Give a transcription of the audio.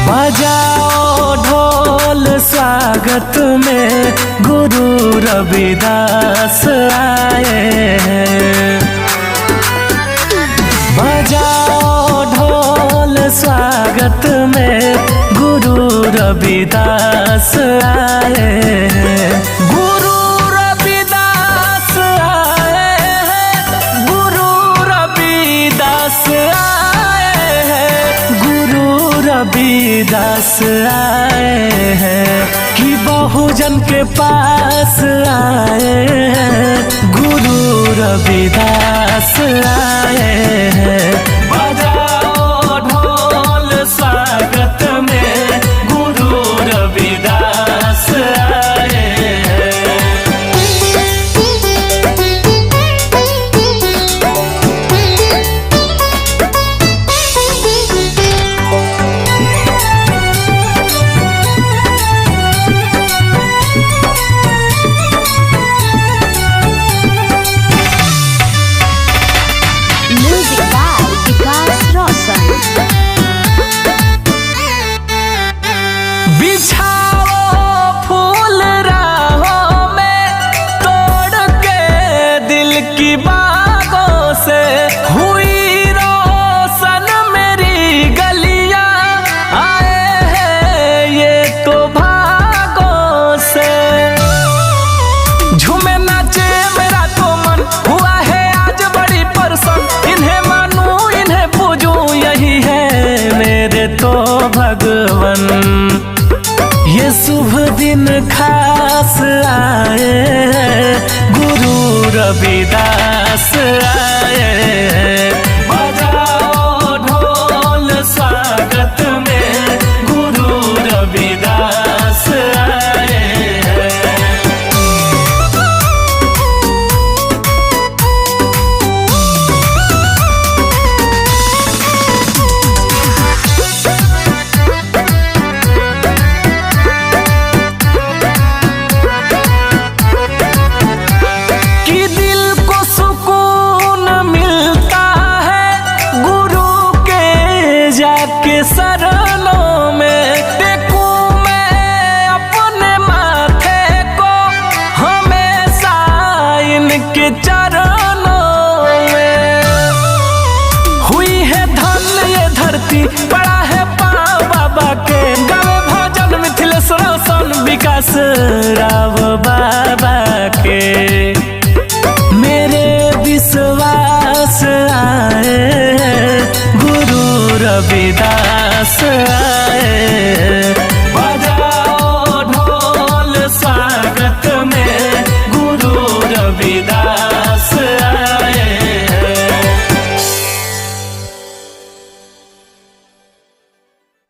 बजाओ ढोल स्वागत में गुरु रविदास आए हैं। बजाओ ढोल स्वागत में गुरु रविदास आए हैं। गुरु रविदास आए हैं। गुरु रविदास आए हैं। गुरु रविदास आए हैं कि बहुजन के पास आए हैं। गुरु रविदास आए हैं। बजाओ ढोल स्वागत में गुरु रविदास आए हैं। बिछाओ फूल राहों में तोड़ के दिल की बागों से हुई रोशन मेरी गलियां आए हैं ये तो भागों से। झूमे नाचे मेरा तो मन हुआ है आज बड़ी परसन। इन्हें मानूं इन्हें पूजूं यही है मेरे तो भगवन। ये शुभ दिन खास आए हैं। गुरु रविदास आए हैं।